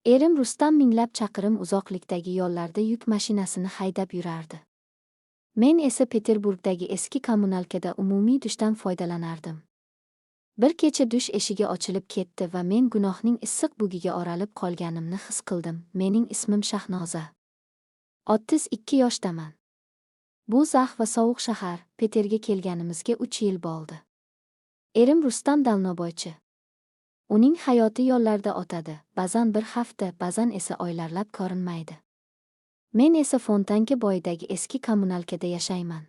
Erim Rustam minglab chaqirim uzoqlikdagi yo'llarda yuk mashinasini haydab yurardi. Men esa Peterburgdagi eski kommunalkada umumiy dushdan foydalanardim. Bir kecha dush eshigi ochilib ketdi va men gunohning issiq bugiga oralib qolganimni his qildim. Mening ismim Shahnoza. 32 yoshdaman. Bu zax va sovuq shahar, Peterga kelganimizga 3 yil bo'ldi. Erim Rustam Dalnoboychi. Uning hayoti yo'llarda o'tadi, ba'zan bir hafta, ba'zan esa oylarlab ko'rinmaydi. Men esa Fontanka bo'yidagi eski kommunalkada yashayman.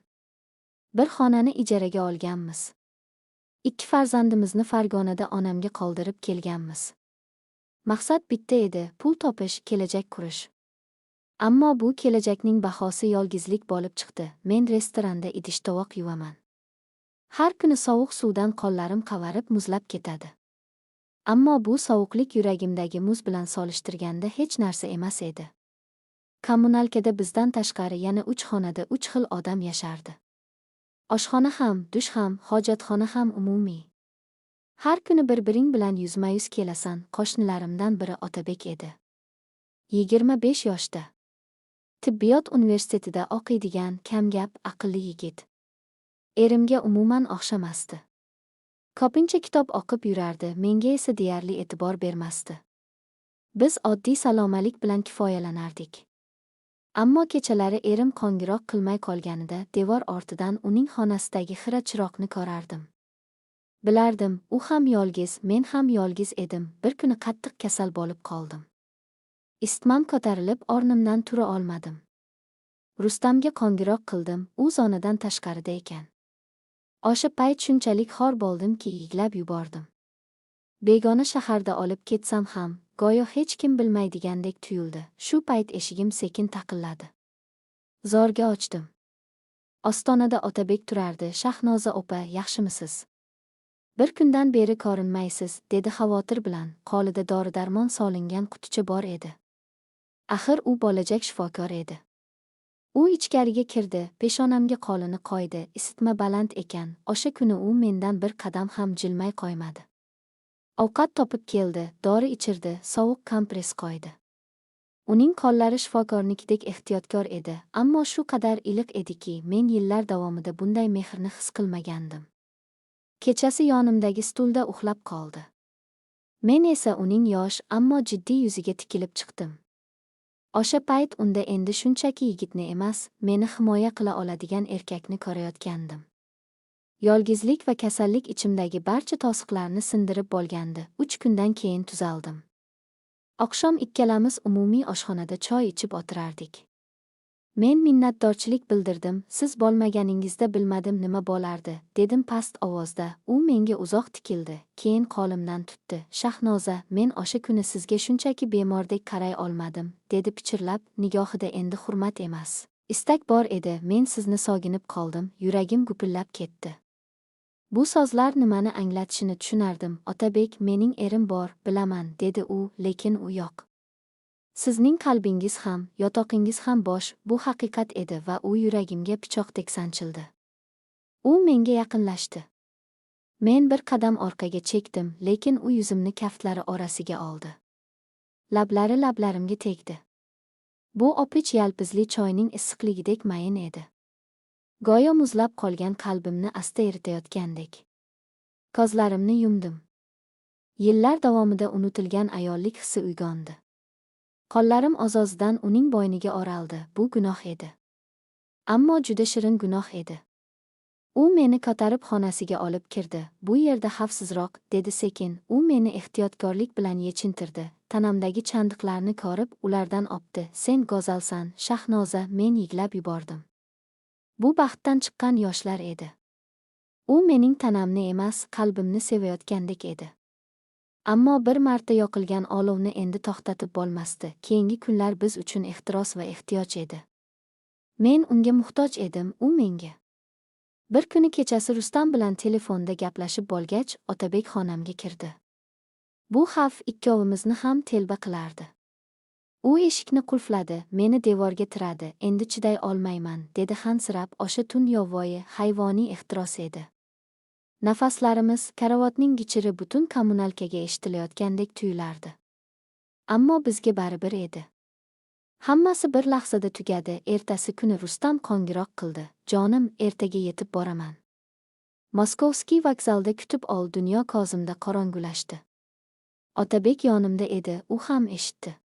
Bir xonani ijaraga olganmiz. 2 farzandimizni Farg'onada onamga qoldirib kelganmiz. Maqsad bitta edi, pul topish, kelajak qurish. Ammo bu kelajakning bahosi yolg'izlik bo'lib chiqdi. Men restoranda idish-tovoq yuvaman. Har kuni sovuq suvdan qo'llarim qavarib muzlab ketadi. Ammo bu sovuqlik yuragimdagi muz bilan solishtirganda hech narsa emas edi. Kommunalkada bizdan tashqari yana 3 xonada 3 xil odam yashardi. Oshxona ham, dush ham, hojatxona ham umumiy. Har kuni bir-biring bilan yuzma-yuz kelasan. Qo'shnilarimdan biri Otabek edi. 25 yoshda. Tibbiyot universitetida o'qiydigan, kamgap, aqlli yigit. Erimga umuman o'xshamasdi. Ko'pincha kitob o'qib yurardi, menga esa deyarli e'tibor bermasdi. Biz oddiy salomalik bilan kifoyalanardik. Ammo kechalari erim qo'ng'iroq qilmay qolganida devor ortidan uning xonasidagi xira chiroqni ko'rardim. Bilardim, u ham yolg'iz, men ham yolg'iz edim. Bir kuni qattiq kasal bo'lib qoldim. Isitmam ko'tarilib, o'rnimdan tura olmadim. Rustamga qo'ng'iroq qildim, u zonadan tashqarida ekan. O'sha payt shunchalik xor bo'ldimki, yig'lab yubordim. Begona shaharda olib ketsam ham, go'yo hech kim bilmaydigandek tuyuldi. Shu payt eshigim sekin taqilladi. Zorga ochdim. Ostonada Otabek turardi. Shahnoza opa, yaxshimisiz? Bir kundan beri ko'rinmaysiz, dedi xavotir bilan. Qo'lida dori-darmon solingan quticha bor edi. Axir u bo'lajak shifokor edi. U ichkariga kirdi, peshonamga qo'lini qo'ydi. Isitma baland ekan. O'sha kuni u mendan bir qadam ham jilmay qo'ymadi. Ovqat topib keldi, dori ichirdi, sovuq kompress qo'ydi. Uning qo'llari shifokornikidek ehtiyotkor edi, ammo shu qadar iliq ediki, men yillar davomida bunday mehrni his qilmagandim. Kechasi yonimdagi stulda uxlab qoldi. Men esa uning yosh, ammo jiddiy yuziga tikilib chiqdim. O'sha payt unda endi shunchaki yigitni emas, meni himoya qila oladigan erkakni ko'rayotgandim. Yolg'izlik va kasallik ichimdagi barcha to'siqlarni sindirib bo'lgandi. 3 kundan keyin tuzaldim. Oqshom ikkalamiz umumiy oshxonada choy ichib o'tirardik. Men minnatdorchilik bildirdim. Siz bo'lmaganingizda bilmadim nima bo'lardi, dedim past ovozda. U menga uzoq tikildi, keyin qo'limdan tutdi. Shahnoza, men o'sha kuni sizga shunchaki bemordek qaray olmadim, dedi pichirlab. Nigohida endi hurmat emas, istak bor edi. Men sizni sog'inib qoldim, yuragim gupillab ketdi. Bu so'zlar nimani anglatishini tushunardim. Otabek, mening erim bor, bilaman, dedi u, lekin u yo'q. Sizning qalbingiz ham, yotoqingiz ham bo'sh, bu haqiqat edi va u yuragimga pichoqdek sanchildi. U menga yaqinlashdi. Men bir qadam orqaga chekdim, lekin u yuzimni kaftlari orasiga oldi. Lablari lablarimga tegdi. Bu opich yalpizli choyning issiqligidek mayin edi. Go'yo muzlab qolgan qalbimni asta eritayotgandek. Ko'zlarimni yumdim. Yillar davomida unutilgan ayollik hissi uyg'ondi. Qo'llarim ozozidan uning bo'yniga o'raldi. Bu gunoh edi. Ammo juda shirin gunoh edi. U meni ko'tarib xonasiga olib kirdi. Bu yerda xavfsizroq, dedi sekin. U meni ehtiyotkorlik bilan yechintirdi. Tanamdagi chandiqlarni ko'rib, ulardan opdi. Sen go'zalsan, Shahnoza, men yig'lab yubordim. Bu baxtdan chiqqan yoshlar edi. U mening tanamni emas, qalbimni sevayotgandek edi. Ammo bir marta yoqilgan olovni endi to'xtatib bo'lmasdi. Keyingi kunlar biz uchun ehtiros va ehtiyoj edi. Men unga muhtoj edim, u menga. Bir kuni kechasi Rustam bilan telefonda gaplashib bo'lgach, Otabek xonamga kirdi. Bu xavf ikkovimizni ham telba qilardi. U eshikni qulfladi, meni devorga tiradi. Endi chiday olmayman, dedi hansirab. O'sha tun yovvoyi, hayvoniy ehtiros edi. Nafaslarimiz, karavotning gichiri butun kommunalkaga eshitilayotgandek tuyulardi. Ammo bizga baribir edi. Hammasi bir lahzada tugadi. Ertasi kuni Rustam qo'ng'iroq qildi. Jonim, ertaga yetib boraman. Moskovskiy vokzalda kutib ol. Dunyo ko'zimda qorong'ulashdi. Otabek yonimda edi, u ham eshitdi.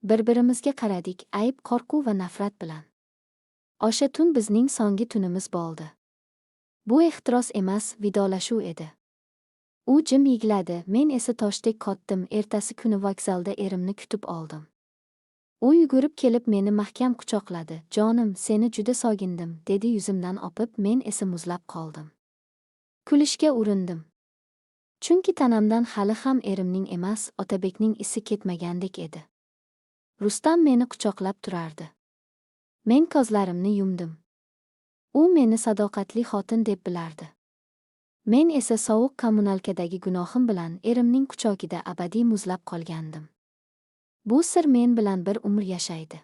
Bir-birimizga qaradik, ayb, qo'rquv va nafrat bilan. O'sha tun bizning so'nggi tunimiz bo'ldi. Bu ehtiros emas, vidolashuv edi. U jim yig'ladi, men esa toshdek qotdim. Ertasi kuni vokzalda erimni kutib oldim. U yugurib kelib meni mahkam quchoqladi. Jonim, seni juda sog'indim, dedi yuzimdan o'pib. Men esa muzlab qoldim. Kulishga urindim. Chunki tanamdan hali ham erimning emas, Otabekning isi ketmagandek edi. Rustam meni quchoqlab turardi. Men ko'zlarimni yumdim. U meni sadoqatli xotin deb bilardi. Men esa sovuq kommunalkadagi gunohim bilan erimning quchogida abadiy muzlab qolgandim. Bu sir men bilan bir umr yashaydi.